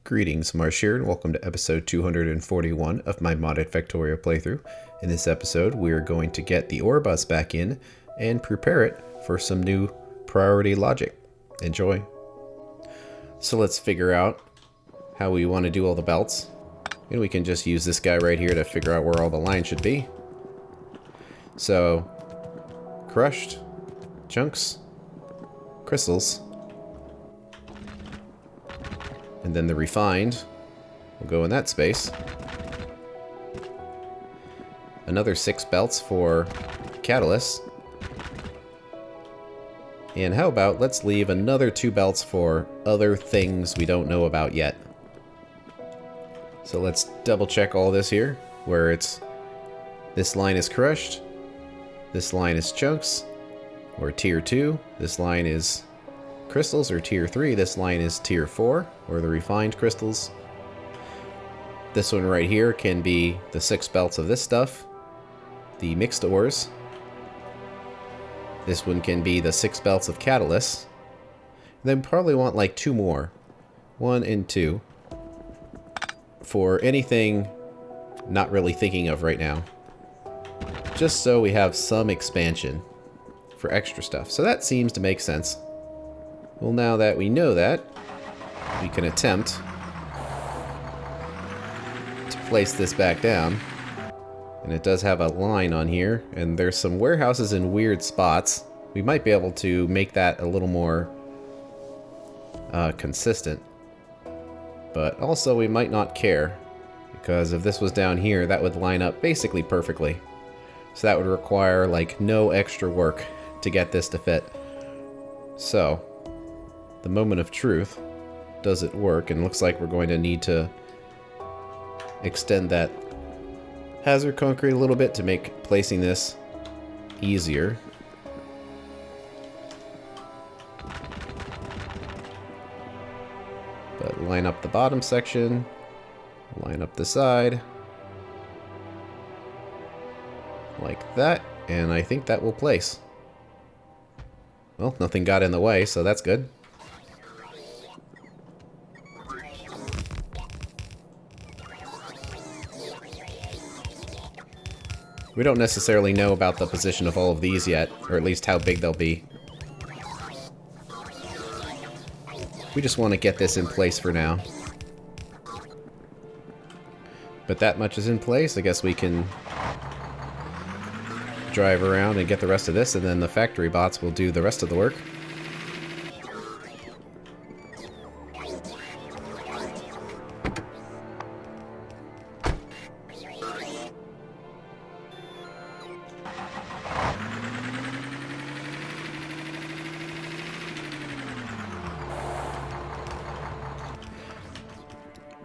Greetings, Marsh here, and welcome to episode 241 of my modded Factorio playthrough. In this episode, we are going to get the ore bus back in and prepare it for some new priority logic. Enjoy. So let's figure out how we want to do all the belts. And we can just use this guy right here to figure out where all the lines should be. So, crushed, chunks, crystals, and then the refined will go in that space. Another 6 belts for catalysts. And how about let's leave another 2 belts for other things we don't know about yet. So let's double check all this here, where it's this line is crushed, this line is chunks, or tier 2, this line is crystals, or tier 3, this line is tier 4, or the refined crystals. This one right here can be the 6 belts of this stuff, the mixed ores. This one can be the 6 belts of catalysts. Then probably want like 2 more, 1 and 2, for anything not really thinking of right now. Just so we have some expansion for extra stuff. So that seems to make sense. Well, now that we know that, we can attempt to place this back down. And it does have a line on here, and there's some warehouses in weird spots. We might be able to make that a little more consistent. But also we might not care, because if this was down here, that would line up basically perfectly. So that would require like no extra work to get this to fit. So, the moment of truth, does it work? And looks like we're going to need to extend that hazard concrete a little bit to make placing this easier. But line up the bottom section, line up the side, like that, and I think that will place. Well, nothing got in the way, so that's good. We don't necessarily know about the position of all of these yet, or at least how big they'll be. We just want to get this in place for now. But that much is in place. I guess we can drive around and get the rest of this, and then the factory bots will do the rest of the work.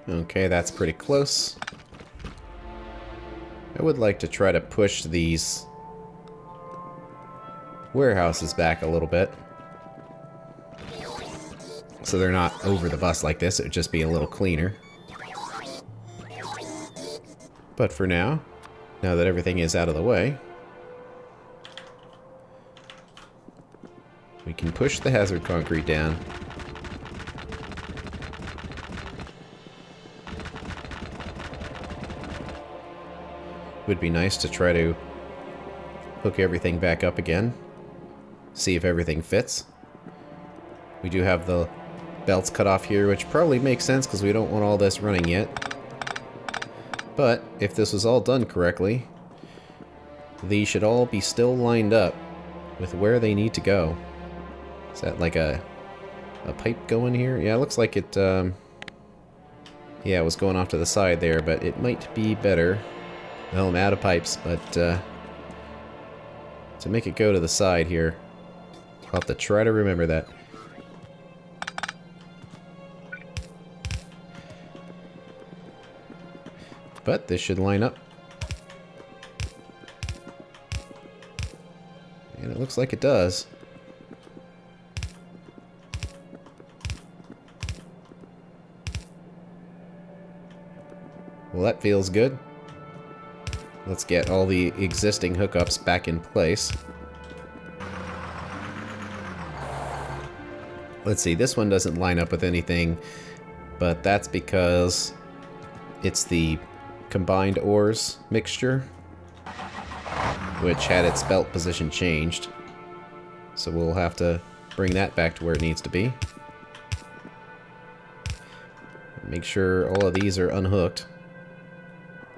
Okay, that's pretty close. I would like to try to push these warehouses back a little bit, so they're not over the bus like this. It would just be a little cleaner. But for now that everything is out of the way, we can push the hazard concrete down. Would be nice to try to hook everything back up again. See if everything fits. We do have the belts cut off here, which probably makes sense because we don't want all this running yet. But if this was all done correctly, these should all be still lined up with where they need to go. Is that like a pipe going here? Yeah, it looks like it, yeah, it was going off to the side there, but it might be better. Well, I'm out of pipes, but to make it go to the side here, I'll have to try to remember that. But this should line up. And it looks like it does. Well, that feels good. Let's get all the existing hookups back in place. Let's see, this one doesn't line up with anything but that's because it's the combined ores mixture, which had its belt position changed. So we'll have to bring that back to where it needs to be. Make sure all of these are unhooked.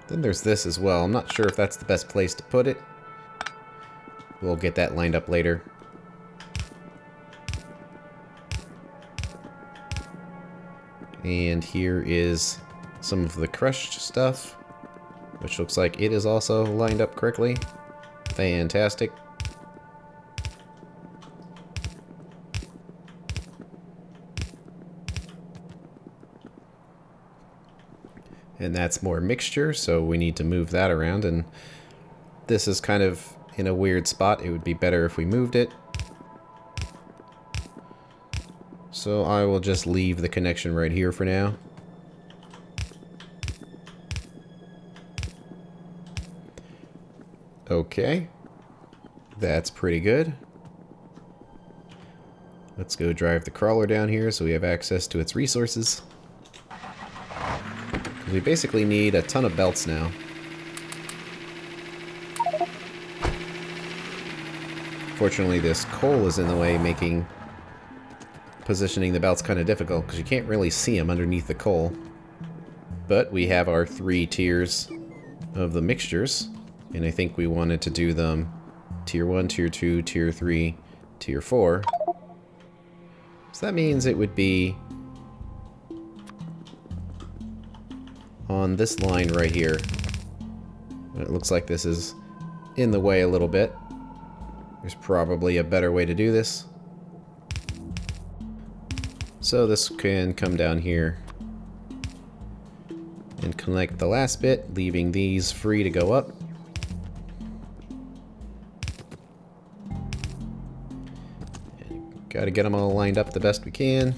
Then there's this as well. I'm not sure if that's the best place to put it. We'll get that lined up later. And here is some of the crushed stuff, which looks like it is also lined up correctly. Fantastic. And that's more mixture, so we need to move that around, and this is kind of in a weird spot. It would be better if we moved it. So I will just leave the connection right here for now. Okay. That's pretty good. Let's go drive the crawler down here so we have access to its resources. We basically need a ton of belts now. Fortunately, this coal is in the way, making positioning the belts kind of difficult, because you can't really see them underneath the coal. But we have our 3 tiers of the mixtures, and I think we wanted to do them tier 1, tier 2, tier 3, tier 4. So that means it would be on this line right here. It looks like this is in the way a little bit. There's probably a better way to do this. So this can come down here and connect the last bit, leaving these free to go up. Gotta get them all lined up the best we can.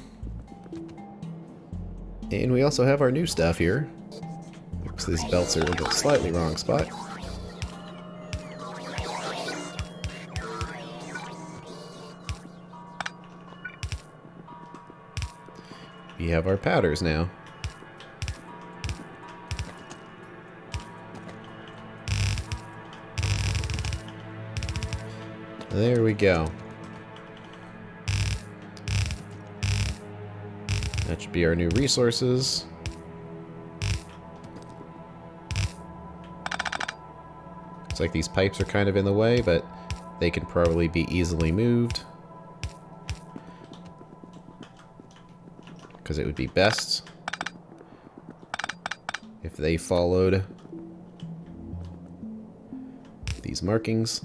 And we also have our new stuff here. Oops, these belts are in the slightly wrong spot. We have our powders now. There we go. That should be our new resources. Looks like these pipes are kind of in the way, but they can probably be easily moved. Because it would be best if they followed these markings.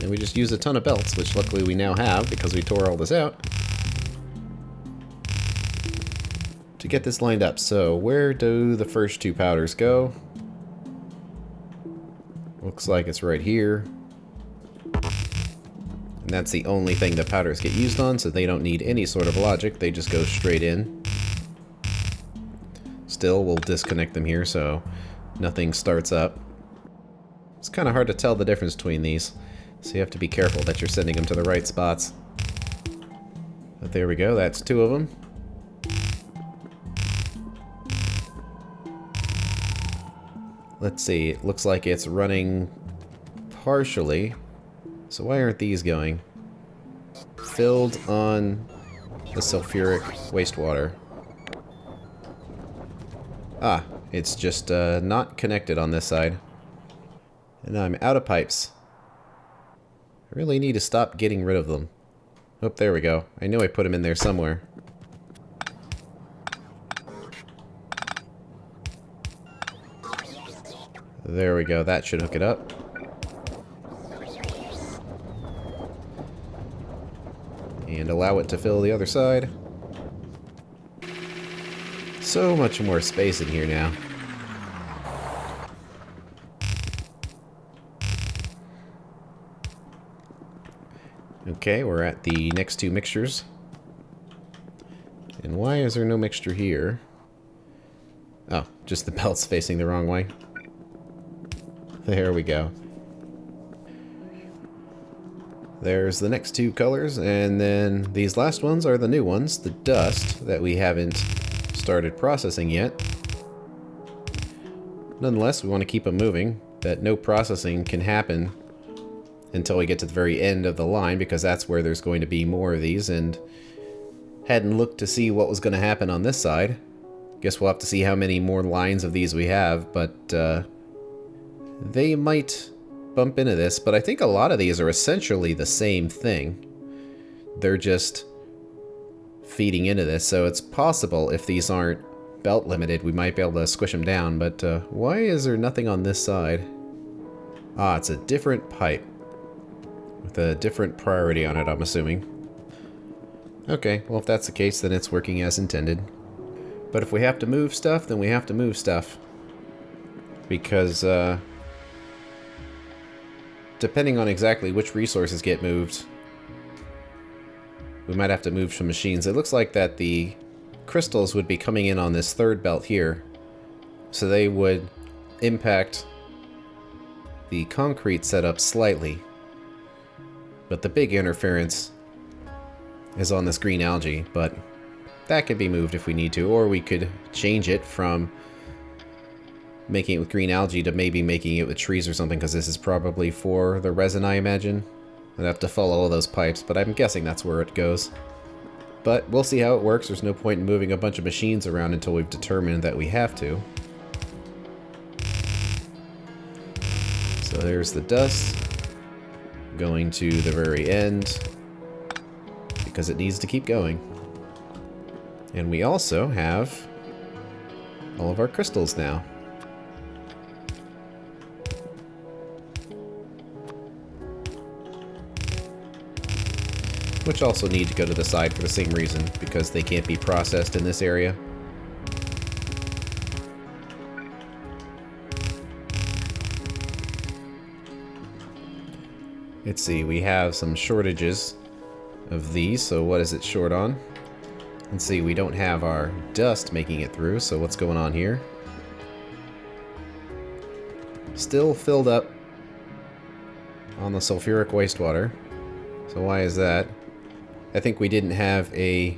And we just use a ton of belts, which luckily we now have because we tore all this out, to get this lined up. So where do the first 2 powders go? Looks like it's right here. And that's the only thing the powders get used on, so they don't need any sort of logic. They just go straight in. Still, we'll disconnect them here so nothing starts up. It's kind of hard to tell the difference between these, so you have to be careful that you're sending them to the right spots. But there we go, that's 2 of them. Let's see, it looks like it's running partially. So why aren't these going? Filled on the sulfuric wastewater. Ah, it's just not connected on this side. And now I'm out of pipes. I really need to stop getting rid of them. Oh, there we go. I know I put them in there somewhere. There we go, that should hook it up. And allow it to fill the other side. So much more space in here now. Okay, we're at the next 2 mixtures. And why is there no mixture here? Oh, just the belt's facing the wrong way. There we go. There's the next two colors, and then these last ones are the new ones, the dust, that we haven't started processing yet. Nonetheless, we want to keep them moving, that no processing can happen until we get to the very end of the line, because that's where there's going to be more of these, and hadn't looked to see what was going to happen on this side. Guess we'll have to see how many more lines of these we have, but they might bump into this, but I think a lot of these are essentially the same thing. They're just feeding into this, so it's possible if these aren't belt limited, we might be able to squish them down, but why is there nothing on this side? Ah, it's a different pipe with a different priority on it, I'm assuming. Okay, well if that's the case, then it's working as intended. But if we have to move stuff, then we have to move stuff. Because, depending on exactly which resources get moved, we might have to move some machines. It looks like that the crystals would be coming in on this third belt here. So they would impact the concrete setup slightly. But the big interference is on this green algae, but that could be moved if we need to, or we could change it from making it with green algae to maybe making it with trees or something, because this is probably for the resin, I imagine. I'd have to follow all those pipes, but I'm guessing that's where it goes. But we'll see how it works. There's no point in moving a bunch of machines around until we've determined that we have to. So there's the dust going to the very end because it needs to keep going. And we also have all of our crystals now. Which also need to go to the side for the same reason, because they can't be processed in this area. Let's see, we have some shortages of these, so what is it short on? Let's see, we don't have our dust making it through, so what's going on here? Still filled up on the sulfuric wastewater. So why is that? I think we didn't have a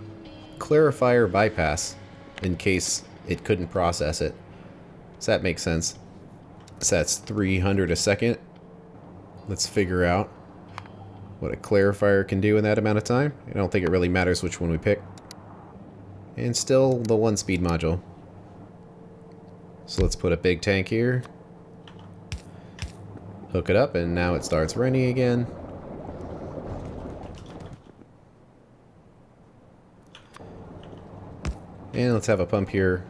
clarifier bypass in case it couldn't process it. Does that make sense? So that's 300 a second. Let's figure out what a clarifier can do in that amount of time. I don't think it really matters which one we pick. And still the 1-speed module. So let's put a big tank here. Hook it up, and now it starts running again. And let's have a pump here.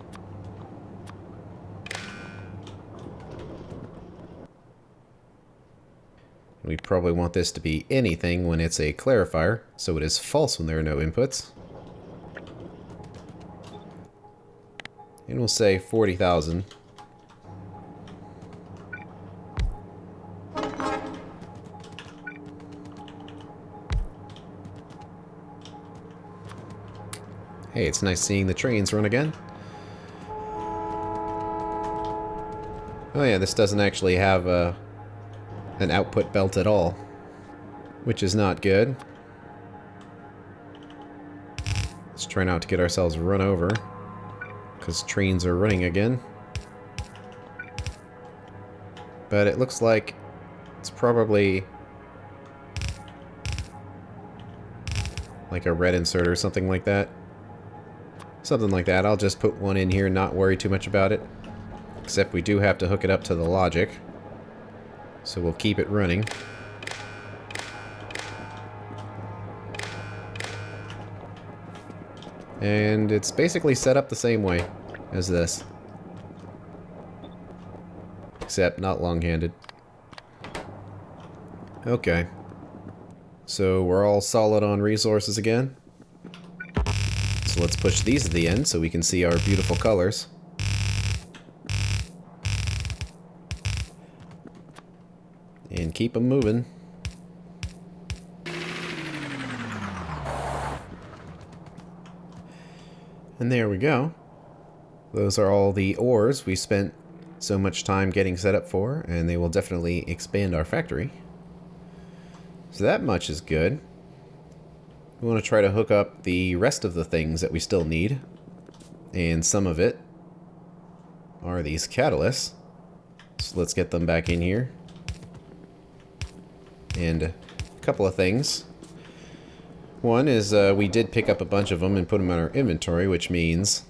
We probably want this to be anything when it's a clarifier, so it is false when there are no inputs. And we'll say 40,000. Hey, it's nice seeing the trains run again. Oh yeah, this doesn't actually have an output belt at all, which is not good. Let's try not to get ourselves run over, because trains are running again. But it looks like it's probably like a red insert or something like that. Something like that. I'll just put one in here and not worry too much about it. Except we do have to hook it up to the logic. So we'll keep it running. And it's basically set up the same way as this. Except not long-handed. Okay. So we're all solid on resources again. So let's push these to the end so we can see our beautiful colors. And keep them moving. And there we go. Those are all the ores we spent so much time getting set up for, and they will definitely expand our factory. So that much is good. We want to try to hook up the rest of the things that we still need. And some of it are these catalysts. So let's get them back in here. And a couple of things. One is we did pick up a bunch of them and put them in our inventory, which means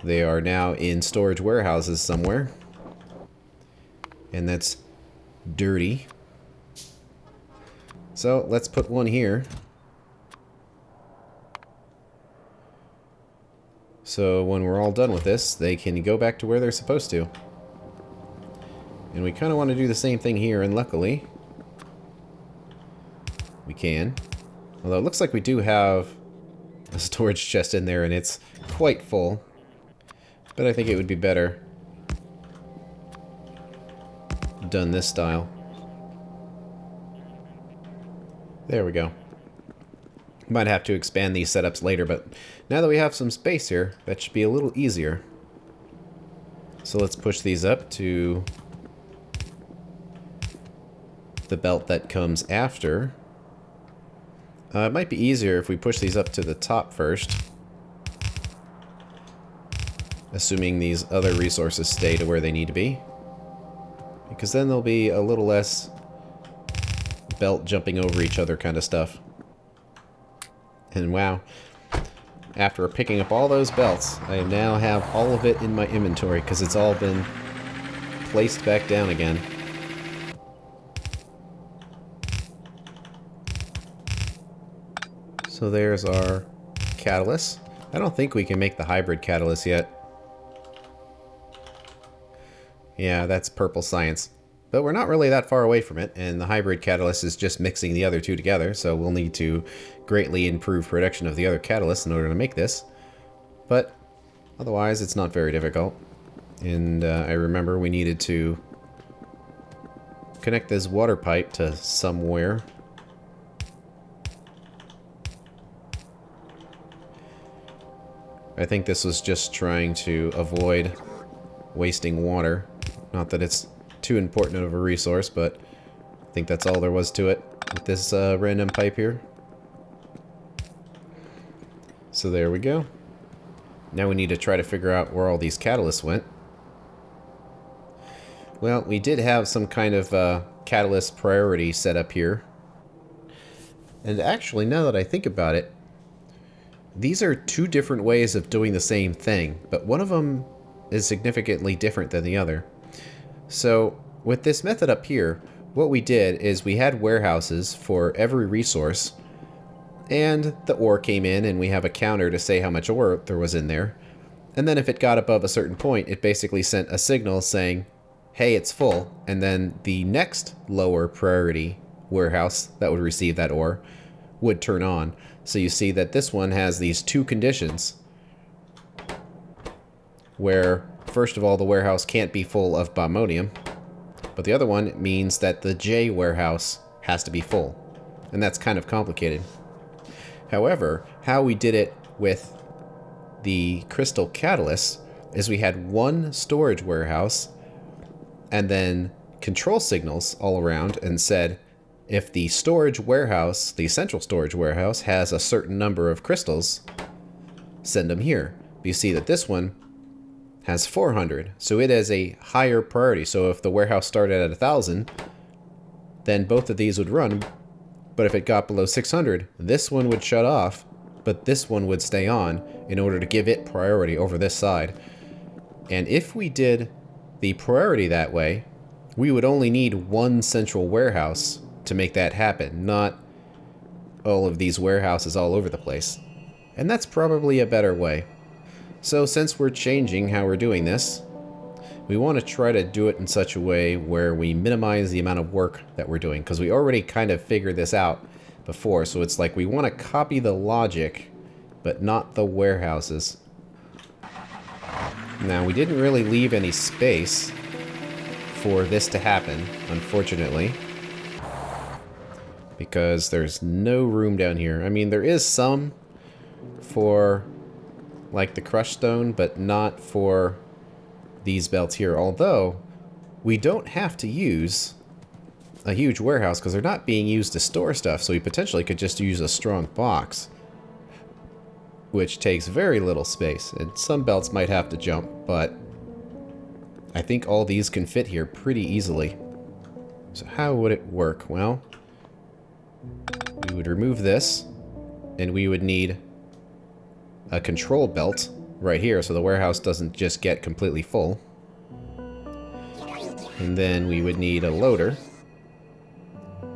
they are now in storage warehouses somewhere. And that's dirty. So let's put one here. So when we're all done with this, they can go back to where they're supposed to. And we kind of want to do the same thing here, and luckily we can. Although it looks like we do have a storage chest in there and it's quite full. But I think it would be better done this style. There we go. Might have to expand these setups later, but now that we have some space here, that should be a little easier. So let's push these up to the belt that comes after. It might be easier if we push these up to the top first. Assuming these other resources stay to where they need to be. Because then there'll be a little less belt jumping over each other kind of stuff. And wow, after picking up all those belts, I now have all of it in my inventory because it's all been placed back down again. So there's our catalyst. I don't think we can make the hybrid catalyst yet. Yeah, that's purple science. But we're not really that far away from it, and the hybrid catalyst is just mixing the other two together, so we'll need to greatly improve production of the other catalysts in order to make this. But otherwise, it's not very difficult. And I remember we needed to connect this water pipe to somewhere. I think this was just trying to avoid wasting water. Not that it's too important of a resource, but I think that's all there was to it with this random pipe here. So there we go. Now we need to try to figure out where all these catalysts went. Well, we did have some kind of catalyst priority set up here. And actually, now that I think about it, these are two different ways of doing the same thing, but one of them is significantly different than the other. So with this method up here, what we did is we had warehouses for every resource, and the ore came in and we have a counter to say how much ore there was in there. And then if it got above a certain point, it basically sent a signal saying, hey, it's full. And then the next lower priority warehouse that would receive that ore would turn on. So you see that this one has these two conditions where, first of all, the warehouse can't be full of bimodium, but the other one means that the J warehouse has to be full. And that's kind of complicated. However, how we did it with the crystal catalyst is we had one storage warehouse and then control signals all around and said, if the storage warehouse, the central storage warehouse, has a certain number of crystals, send them here. You see that this one has 400, so it has a higher priority. So if the warehouse started at 1,000, then both of these would run. But if it got below 600, this one would shut off, but this one would stay on in order to give it priority over this side. And if we did the priority that way, we would only need one central warehouse to make that happen, not all of these warehouses all over the place. And that's probably a better way. So since we're changing how we're doing this, we want to try to do it in such a way where we minimize the amount of work that we're doing, because we already kind of figured this out before. So it's like we want to copy the logic, but not the warehouses. Now, we didn't really leave any space for this to happen, unfortunately, because there's no room down here. I mean, there is some for like the crushed stone, but not for these belts here. Although we don't have to use a huge warehouse because they're not being used to store stuff, so we potentially could just use a strong box, which takes very little space, and some belts might have to jump, but I think all these can fit here pretty easily. So how would it work? Well, we would remove this, and we would need a control belt right here so the warehouse doesn't just get completely full. And then we would need a loader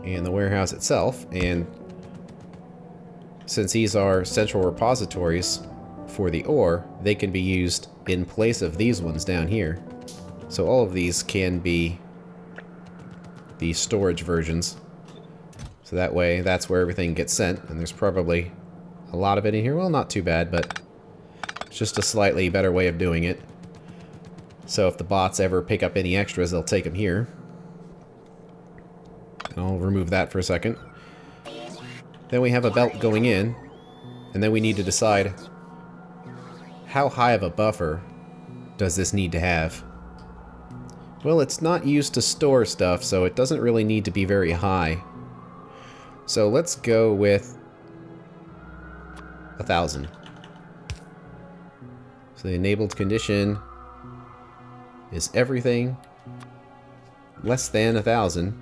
and the warehouse itself, and since these are central repositories for the ore, they can be used in place of these ones down here. So all of these can be the storage versions. So that way, that's where everything gets sent, and there's probably a lot of it in here. Well, not too bad, but it's just a slightly better way of doing it. So if the bots ever pick up any extras, they'll take them here. And I'll remove that for a second. Then we have a belt going in, and then we need to decide how high of a buffer does this need to have. Well, it's not used to store stuff, so it doesn't really need to be very high. So let's go with 1,000. So the enabled condition is everything less than 1,000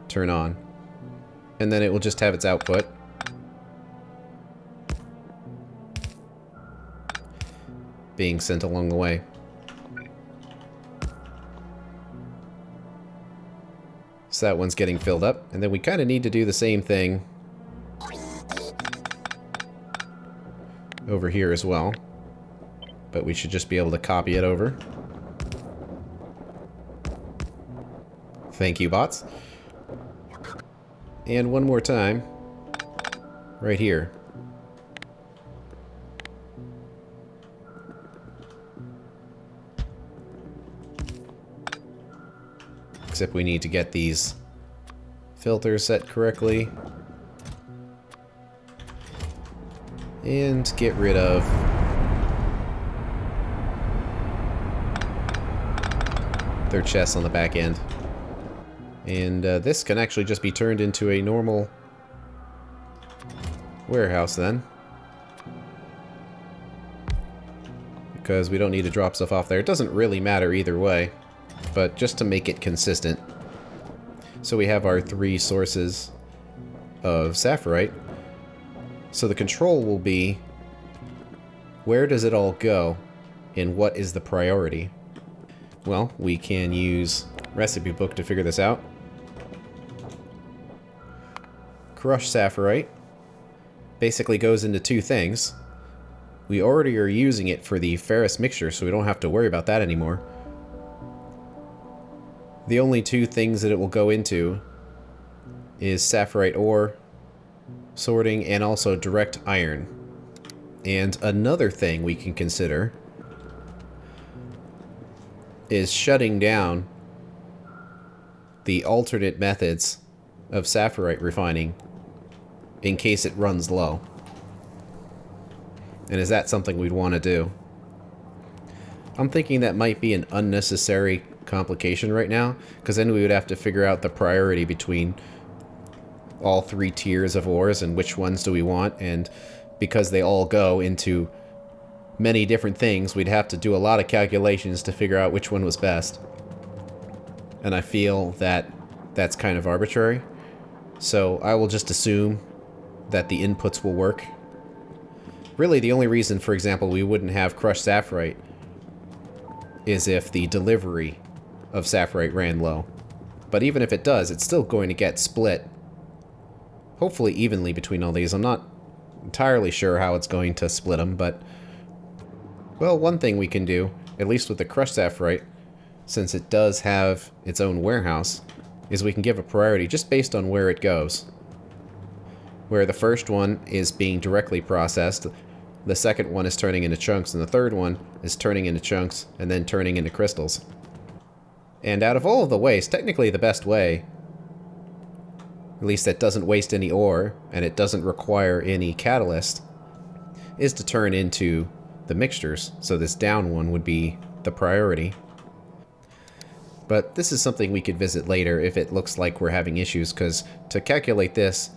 turn on, and then it will just have its output. Being sent along the way. So that one's getting filled up, and then we kind of need to do the same thing over here as well, but we should just be able to copy it over. Thank you, bots. And one more time, right here. Except we need to get these filters set correctly. And get rid of their chests on the back end. And this can actually just be turned into a normal warehouse then, because we don't need to drop stuff off there. It doesn't really matter either way, but just to make it consistent. So we have our 3 sources of sapphirite. So the control will be, where does it all go and what is the priority? Well, we can use recipe book to figure this out. Crushed sapphirite basically goes into 2 things. We already are using it for the ferrous mixture, so we don't have to worry about that anymore. The only 2 things that it will go into is sapphirite ore, sorting, and also direct iron. And another thing we can consider is shutting down the alternate methods of sapphirite refining in case it runs low. And is that something we'd want to do? I'm thinking that might be an unnecessary complication right now, because then we would have to figure out the priority between all 3 tiers of ores and which ones do we want, and because they all go into many different things, we'd have to do a lot of calculations to figure out which one was best. And I feel that that's kind of arbitrary. So I will just assume that the inputs will work. Really, the only reason, for example, we wouldn't have crushed sapphirite is if the delivery of sapphirite ran low. But even if it does, it's still going to get split, hopefully evenly between all these. I'm not entirely sure how it's going to split them, but, well, one thing we can do, at least with the crushed sapphirite, since it does have its own warehouse, is we can give a priority just based on where it goes. Where the first one is being directly processed, the second one is turning into chunks, and the third one is turning into chunks and then turning into crystals. And out of all of the ways, technically the best way, at least that doesn't waste any ore and it doesn't require any catalyst, is to turn into the mixtures. So this down one would be the priority. But this is something we could visit later if it looks like we're having issues, because to calculate this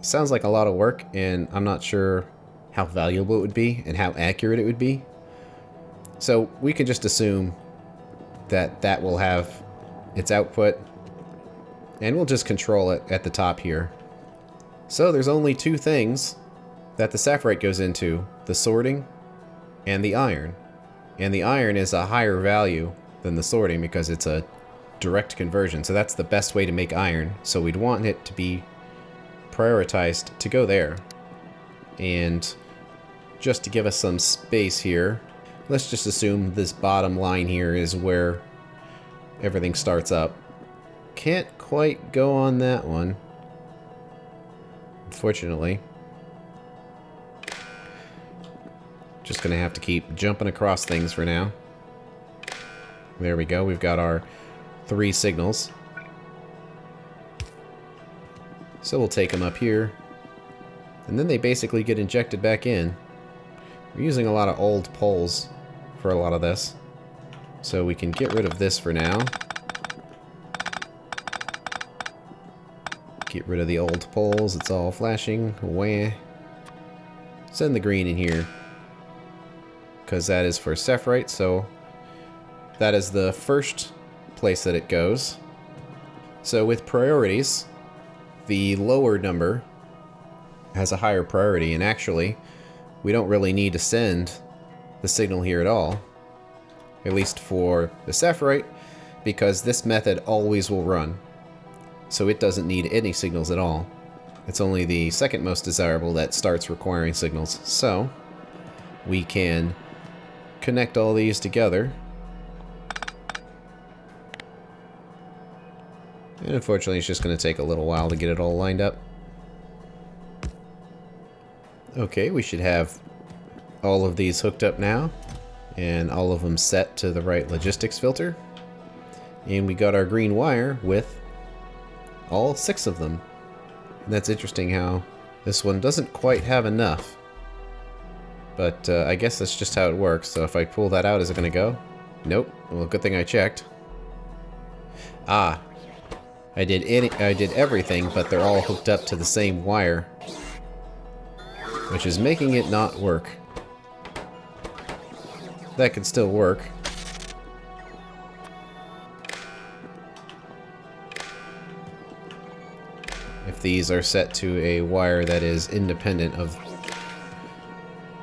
sounds like a lot of work, and I'm not sure how valuable it would be and how accurate it would be. So we can just assume that that will have its output, and we'll just control it at the top here. So there's only two things that the sapphirite goes into: the sorting and the iron. And the iron is a higher value than the sorting because it's a direct conversion. So that's the best way to make iron. So we'd want it to be prioritized to go there. And just to give us some space here, let's just assume this bottom line here is where everything starts up. Can't quite go on that one, unfortunately. Just gonna have to keep jumping across things for now. There we go, we've got our 3 signals. So we'll take them up here, and then they basically get injected back in. We're using a lot of old poles for a lot of this, so we can get rid of this for now. Get rid of the old poles, it's all flashing away. Send the green in here, because that is for sapphirite, so that is the first place that it goes. So with priorities, the lower number has a higher priority, and actually we don't really need to send the signal here at all, at least for the sapphirite, because this method always will run, so it doesn't need any signals at all. It's only the second most desirable that starts requiring signals. So we can connect all these together, and unfortunately it's just going to take a little while to get it all lined up. Okay, we should have all of these hooked up now, and all of them set to the right logistics filter. And we got our green wire with all 6 of them. And that's interesting how this one doesn't quite have enough. But I guess that's just how it works. So if I pull that out, is it going to go? Nope. Well, good thing I checked. Ah, I did everything, but they're all hooked up to the same wire, which is making it not work. That could still work. If these are set to a wire that is independent of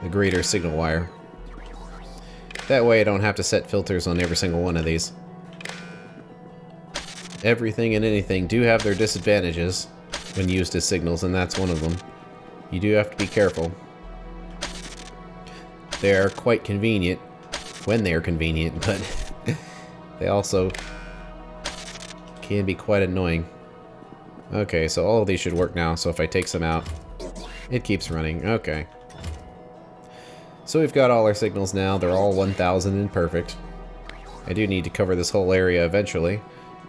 the greater signal wire. That way I don't have to set filters on every single one of these. Everything and anything do have their disadvantages when used as signals, and that's one of them. You do have to be careful. They are quite convenient when they are convenient, but they also can be quite annoying. Okay, so all of these should work now, so if I take some out, it keeps running. Okay. So we've got all our signals now. They're all 1000 and perfect. I do need to cover this whole area eventually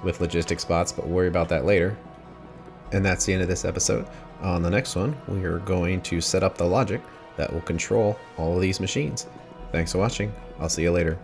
with logistic spots, but we'll worry about that later. And that's the end of this episode. On the next one, we are going to set up the logic that will control all of these machines. Thanks for watching. I'll see you later.